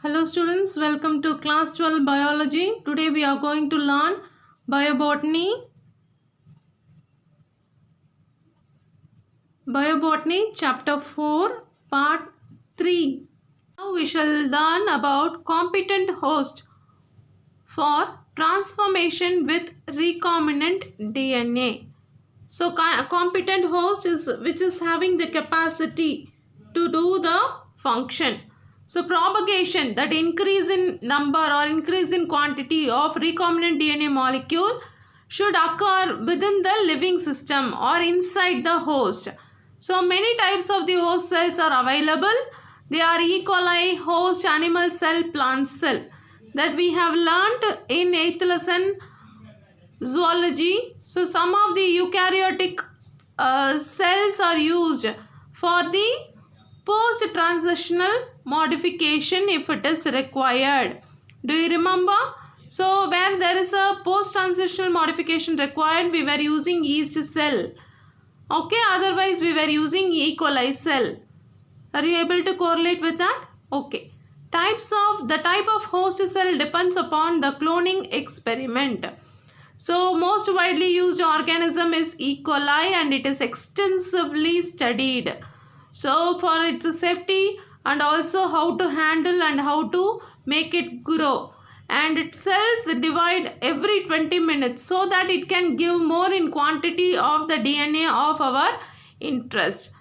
Hello students, welcome to class 12 biology. Today we are going to learn biobotany. Biobotany chapter 4 part 3. Now we shall learn about competent host for transformation with recombinant DNA. So competent host is which is having the capacity to do the function. So propagation, that increase in number or increase in quantity of recombinant DNA molecule should occur within the living system or inside the host. So many types of the host cells are available. They are E. coli, host, animal cell, plant cell, that we have learnt in 8th lesson zoology. So some of the eukaryotic cells are used for the post-translational modification if it is required. Do you remember? So where there is a post-translational modification required, we were using yeast cell. Okay, otherwise we were using E. coli cell. Are you able to correlate with that? Okay. The type of host cell depends upon the cloning experiment. So most widely used organism is E. coli and it is extensively studied. So for its safety and also how to handle and how to make it grow. And its cells divide every 20 minutes so that it can give more in quantity of the DNA of our interest.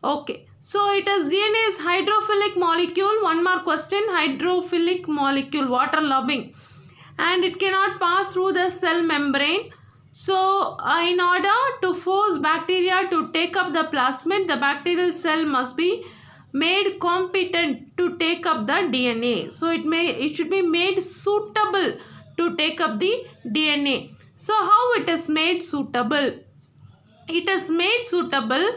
Okay. So it is DNA is hydrophilic molecule. One more question. Hydrophilic molecule, water loving. And it cannot pass through the cell membrane. So in order to force bacteria to take up the plasmid, the bacterial cell must be made competent to take up the DNA. So it should be made suitable to take up the DNA. So how it is made suitable? It is made suitable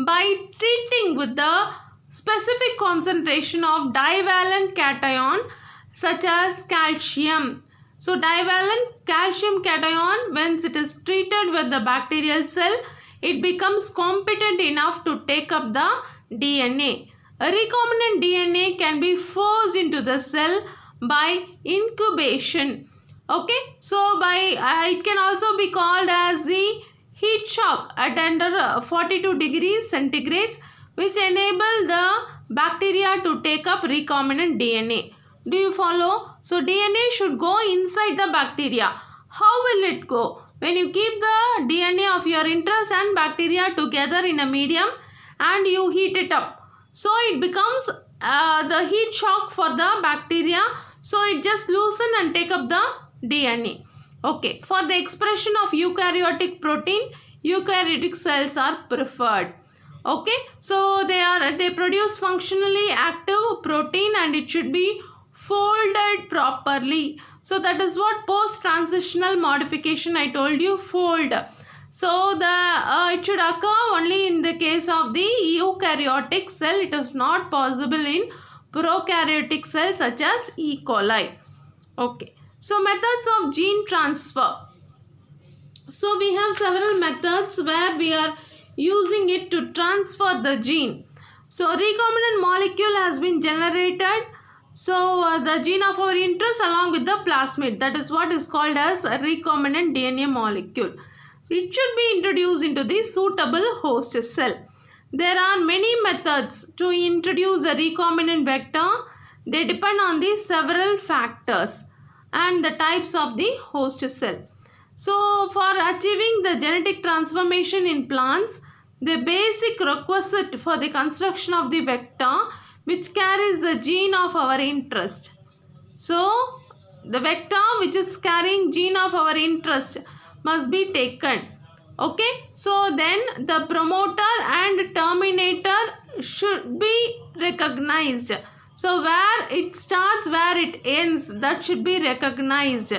by treating with the specific concentration of divalent cation such as calcium. So divalent calcium cation, once it is treated with the bacterial cell, it becomes competent enough to take up the DNA. A recombinant DNA can be forced into the cell by incubation. Okay, so it can also be called as the heat shock at under 42 degrees centigrade, which enable the bacteria to take up recombinant DNA. Do you follow? So DNA should go inside the bacteria. How will it go? When you keep the DNA of your interest and bacteria together in a medium and you heat it up, so it becomes the heat shock for the bacteria. So it just loosen and take up the DNA. Okay. For the expression of eukaryotic protein, eukaryotic cells are preferred. Okay. So they produce functionally active protein and it should be folded properly. So that is what post-transitional modification I told you, fold. So it should occur only in the case of the eukaryotic cell. It is not possible in prokaryotic cells such as E. coli. Okay. So methods of gene transfer. So we have several methods where we are using it to transfer the gene. So recombinant molecule has been generated. So the gene of our interest along with the plasmid, that is what is called as a recombinant DNA molecule. It should be introduced into the suitable host cell. There are many methods to introduce a recombinant vector. They depend on the several factors and the types of the host cell. So for achieving the genetic transformation in plants, the basic requisite for the construction of the vector which carries the gene of our interest. So the vector which is carrying gene of our interest must be taken. Okay. So then the promoter and terminator should be recognized. So where it starts, where it ends, that should be recognized.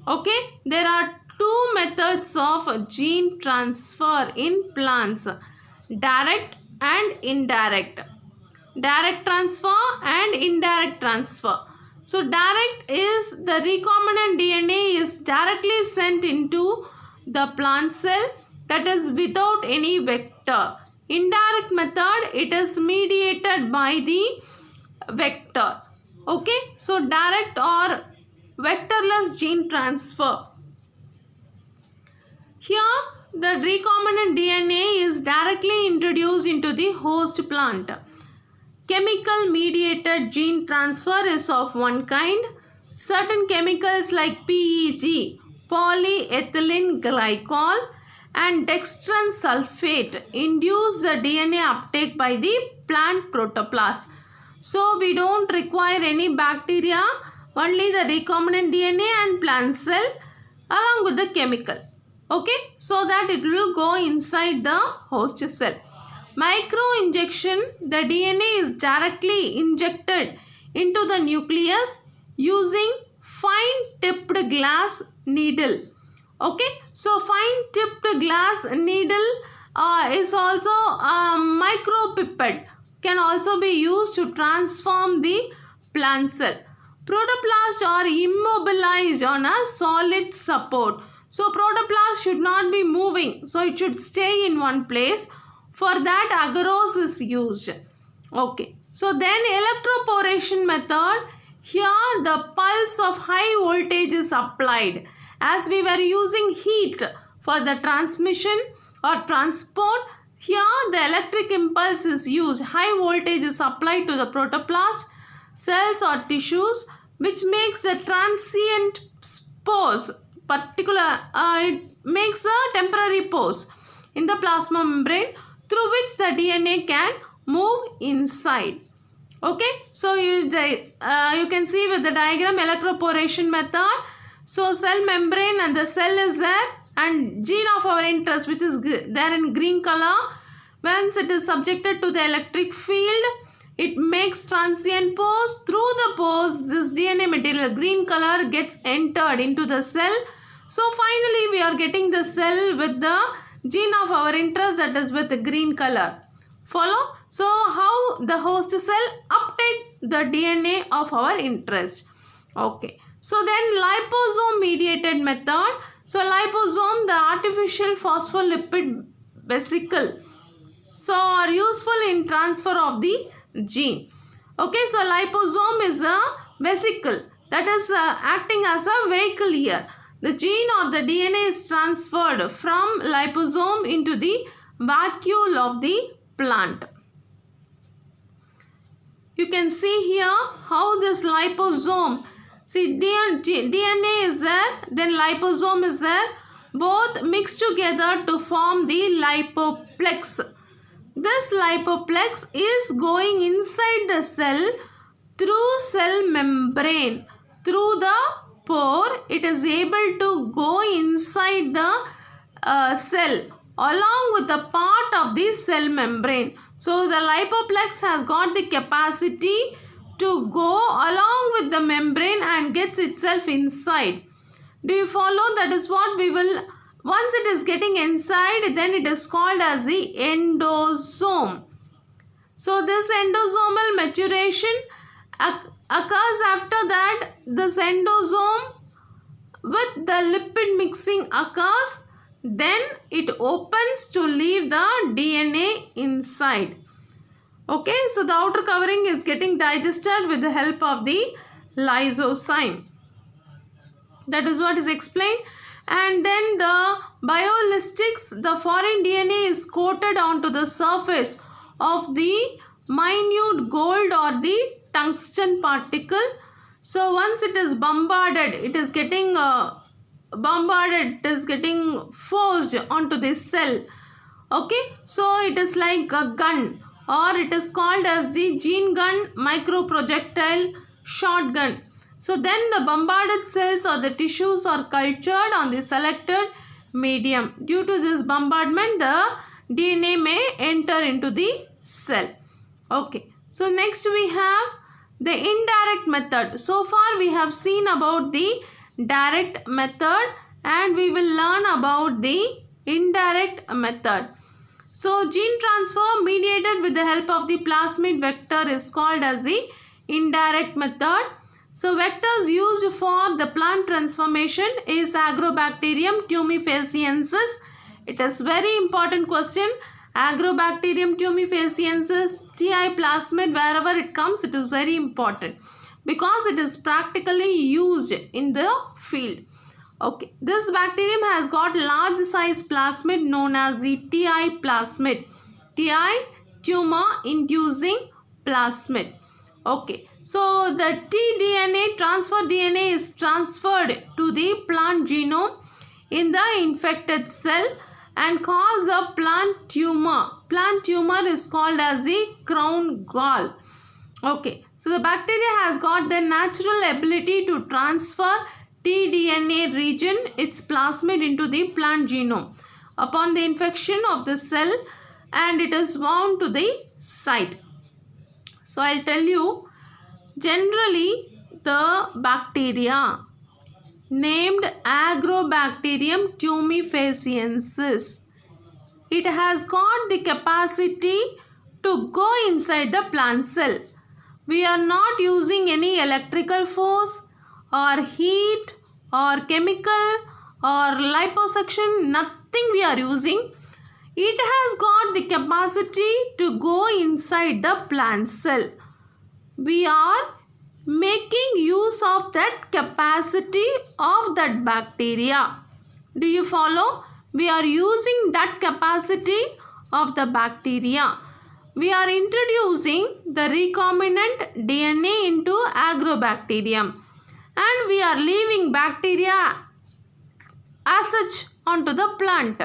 Okay. There are two methods of gene transfer in plants, direct and indirect. Direct transfer and indirect transfer. So direct is the recombinant DNA is directly sent into the plant cell, that is without any vector. Indirect method, it is mediated by the vector. Okay, so direct or vectorless gene transfer. Here, the recombinant DNA is directly introduced into the host plant. Chemical mediated gene transfer is of one kind. Certain chemicals like PEG, polyethylene glycol, and dextran sulfate induce the DNA uptake by the plant protoplast. So we don't require any bacteria, only the recombinant DNA and plant cell along with the chemical. Okay, so that it will go inside the host cell. Micro injection, the DNA is directly injected into the nucleus using fine tipped glass needle. Okay, so fine tipped glass needle is also a micropipette, can also be used to transform the plant cell. Protoplasts are immobilized on a solid support. So protoplast should not be moving, so it should stay in one place. For that, agarose is used. Okay, so then electroporation method. Here the pulse of high voltage is applied. As we were using heat for the transmission or transport, here the electric impulse is used. High voltage is applied to the protoplast cells or tissues, which makes the transient pause. It makes a temporary pause in the plasma membrane through which the DNA can move inside. Okay, so you can see with the diagram electroporation method. So cell membrane and the cell is there, and gene of our interest, which is there in green color, once it is subjected to the electric field, it makes transient pose. Through the pose, this DNA material, green color, gets entered into the cell. So finally we are getting the cell with the gene of our interest, that is with the green color. Follow? So how the host cell uptake the DNA of our interest. Okay. So then liposome mediated method. So liposome, the artificial phospholipid vesicle, so are useful in transfer of the gene. Okay, so liposome is a vesicle that is acting as a vehicle here. The gene or the DNA is transferred from liposome into the vacuole of the plant. You can see here how this liposome, see DNA is there, then liposome is there, both mixed together to form the lipoplex. This lipoplex is going inside the cell through cell membrane. Through the pore, it is able to go inside the cell along with the part of the cell membrane. So the lipoplex has got the capacity to go along with the membrane and gets itself inside. Do you follow? That is what we will, once it is getting inside, then it is called as the endosome. So this endosomal maturation occurs after that. This endosome with the lipid mixing occurs, then it opens to leave the DNA inside. Okay, so the outer covering is getting digested with the help of the lysozyme. That is what is explained. And then the biolistics, the foreign DNA is coated onto the surface of the minute gold or the tungsten particle. So once it is bombarded, it is getting forced onto this cell. Okay, so it is like a gun, or it is called as the gene gun, microprojectile, shotgun. So then the bombarded cells or the tissues are cultured on the selected medium. Due to this bombardment, the DNA may enter into the cell. Okay, so next we have the indirect method. So far we have seen about the direct method, and we will learn about the indirect method. So gene transfer mediated with the help of the plasmid vector is called as the indirect method. So vectors used for the plant transformation is Agrobacterium tumefaciensis. It is very important question. Agrobacterium tumefaciensis, TI plasmid, wherever it comes, it is very important. because it is practically used in the field. Okay, this bacterium has got large size plasmid known as the TI plasmid. TI, tumor inducing plasmid. Okay, so the tDNA, transfer DNA, is transferred to the plant genome in the infected cell and cause a plant tumor. Plant tumor is called as the crown gall. Okay, so the bacteria has got the natural ability to transfer tDNA region, its plasmid, into the plant genome upon the infection of the cell, and it is bound to the site. So I'll tell you, generally the bacteria named Agrobacterium tumefaciensis, it has got the capacity to go inside the plant cell. We are not using any electrical force or heat or chemical or liposuction, nothing we are using. It has got the capacity to go inside the plant cell. We are making use of that capacity of that bacteria. Do you follow? We are using that capacity of the bacteria. We are introducing the recombinant DNA into Agrobacterium, and we are leaving bacteria as such onto the plant.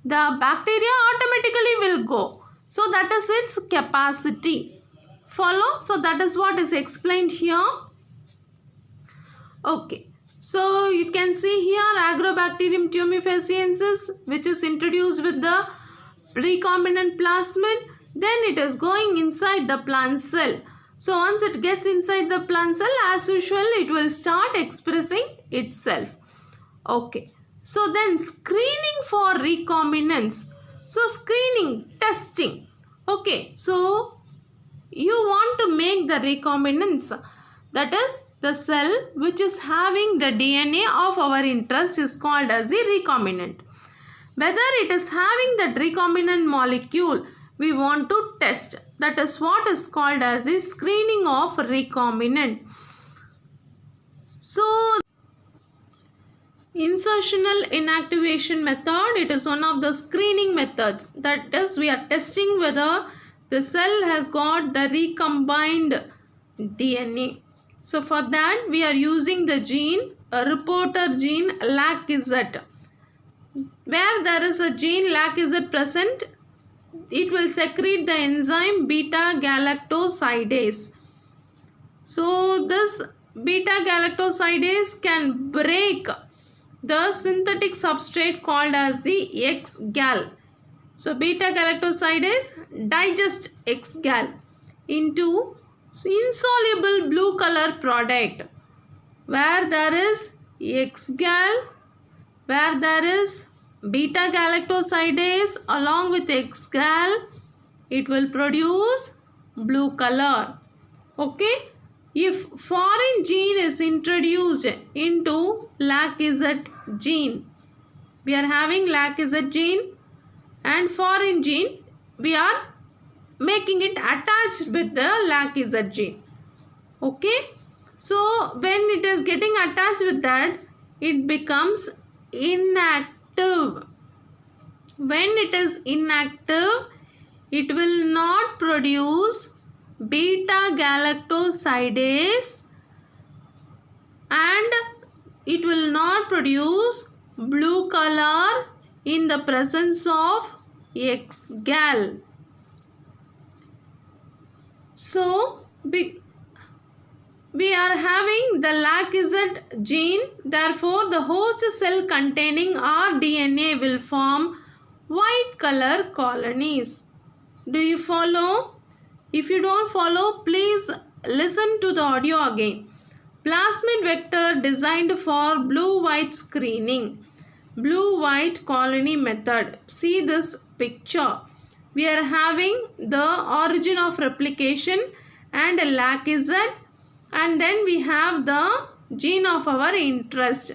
The bacteria automatically will go. So that is its capacity. Follow? So that is what is explained here. Okay. So you can see here Agrobacterium tumefaciensis, which is introduced with the recombinant plasmid. Then it is going inside the plant cell. So once it gets inside the plant cell, as usual, it will start expressing itself. Okay. So then screening for recombinants. So screening, testing. Okay. So you want to make the recombinants. That is, the cell which is having the DNA of our interest is called as the recombinant. Whether it is having that recombinant molecule, we want to test. That is what is called as the screening of recombinant. So insertional inactivation method, it is one of the screening methods. That is, we are testing whether the cell has got the recombined DNA. So for that we are using the gene, a reporter gene LAC-Z. Where there is a gene LAC-Z present, it will secrete the enzyme beta-galactosidase. So this beta-galactosidase can break the synthetic substrate called as the X-gal. So beta-galactosidase digest X-gal into insoluble blue color product. Where there is X-gal, where there is beta-galactosidase along with X-gal, it will produce blue color. Okay. If foreign gene is introduced into LAC-Z gene, we are having LAC-Z gene and foreign gene, we are making it attached with the LAC-Z gene. Okay. So when it is getting attached with that, it becomes inactive. When it is inactive, it will not produce beta-galactosidase and it will not produce blue color in the presence of X-gal. So we are having the LAC-Z gene, therefore the host cell containing our DNA will form white color colonies. Do you follow? If you don't follow, please listen to the audio again. Plasmid vector designed for blue-white screening. Blue-white colony method. See this picture. We are having the origin of replication and a LAC-Z, and then we have the gene of our interest.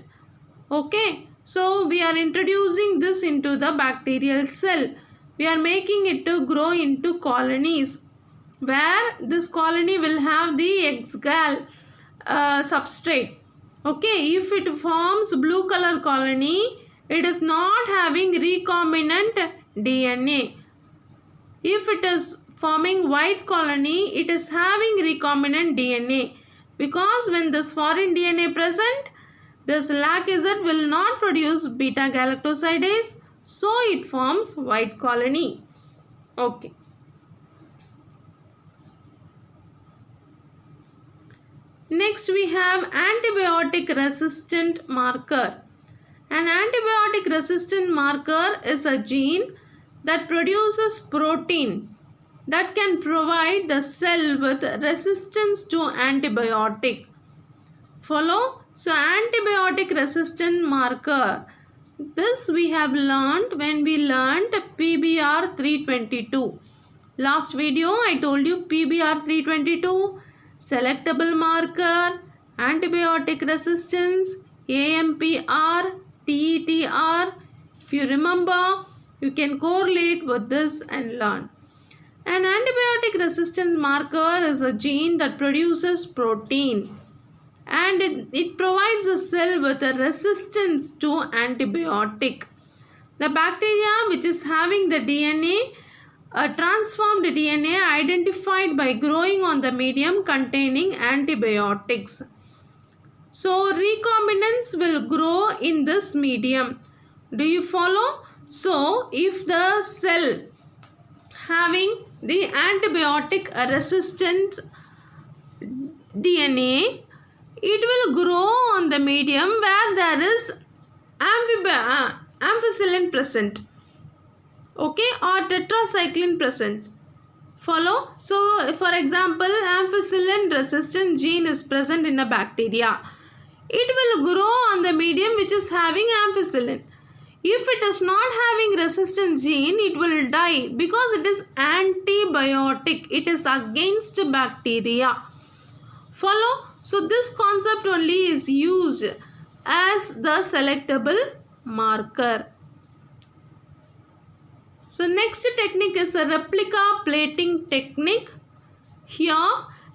Okay. So we are introducing this into the bacterial cell. We are making it to grow into colonies. where this colony will have the ex-gal substrate. Okay, if it forms blue color colony, it is not having recombinant DNA. If it is forming white colony, it is having recombinant DNA, because when this foreign DNA present, this lac acid will not produce beta galactosidase, so it forms white colony. Okay. Next we have antibiotic resistant marker. An antibiotic resistant marker is a gene that produces protein that can provide the cell with resistance to antibiotic. Follow? So antibiotic resistant marker. This we have learned when we learned PBR 322. Last video I told you PBR 322, selectable marker, antibiotic resistance, AMPR, TETR. If you remember, you can correlate with this and learn. An antibiotic resistance marker is a gene that produces protein, and it provides a cell with a resistance to antibiotic. The bacteria which is having the DNA, a transformed DNA identified by growing on the medium containing antibiotics. So recombinants will grow in this medium. Do you follow? So if the cell having the antibiotic resistant DNA, it will grow on the medium where there is ampicillin present, okay, or tetracycline present. Follow? So for example, ampicillin resistant gene is present in a bacteria. It will grow on the medium which is having ampicillin. If it is not having resistant gene, it will die because it is antibiotic. It is against bacteria. Follow? So this concept only is used as the selectable marker. So next technique is a replica plating technique. Here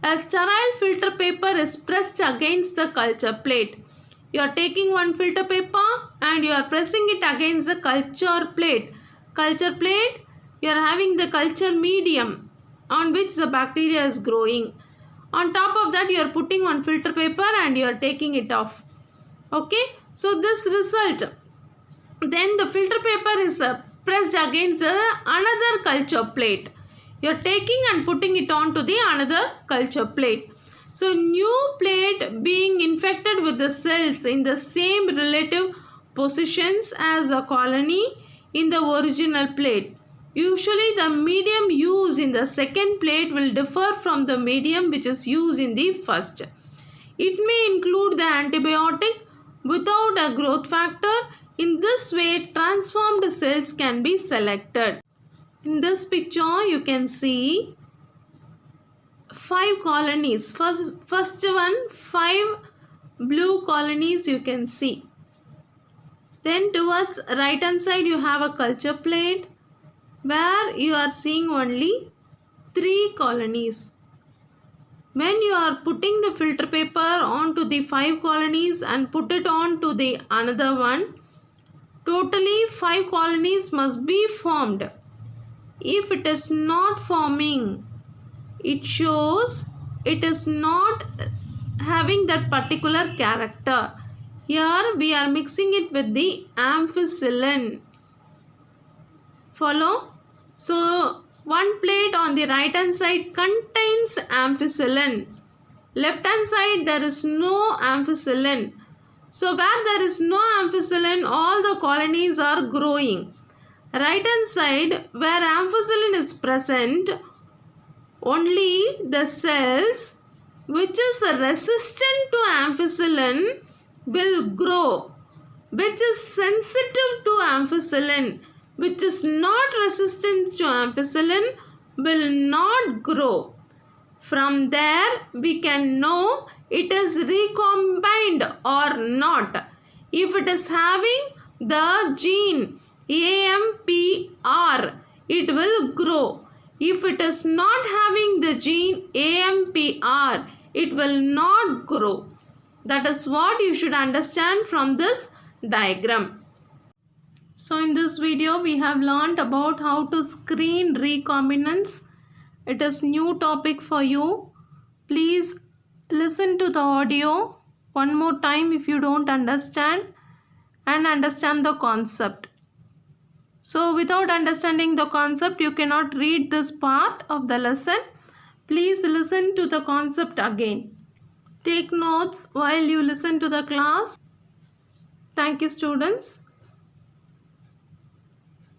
a sterile filter paper is pressed against the culture plate. You are taking one filter paper and you are pressing it against the culture plate. Culture plate, you are having the culture medium on which the bacteria is growing. On top of that, you are putting one filter paper and you are taking it off. Okay, so this result, then the filter paper is pressed against another culture plate. You are taking and putting it onto the another culture plate. So new plate being infected with the cells in the same relative positions as a colony in the original plate. Usually the medium used in the second plate will differ from the medium which is used in the first. It may include the antibiotic without a growth factor. In this way, transformed cells can be selected. In this picture, you can see 5 colonies. First one, 5 blue colonies you can see. Then towards right hand side, you have a culture plate where you are seeing only 3 colonies. When you are putting the filter paper onto the 5 colonies and put it on to the another one, totally 5 colonies must be formed. If it is not forming, it shows it is not having that particular character. Here we are mixing it with the ampicillin. Follow? So one plate on the right hand side contains ampicillin. Left hand side there is no ampicillin. So where there is no ampicillin, all the colonies are growing. Right hand side where ampicillin is present, only the cells which is resistant to ampicillin will grow, which is sensitive to ampicillin, which is not resistant to ampicillin, will not grow. From there we can know it is recombined or not. If it is having the gene AMPR, it will grow. If it is not having the gene AMPR, it will not grow. That is what you should understand from this diagram. So in this video we have learnt about how to screen recombinants. It is new topic for you. Please listen to the audio one more time if you don't understand, and understand the concept. So without understanding the concept, you cannot read this part of the lesson. Please listen to the concept again. Take notes while you listen to the class. Thank you, students.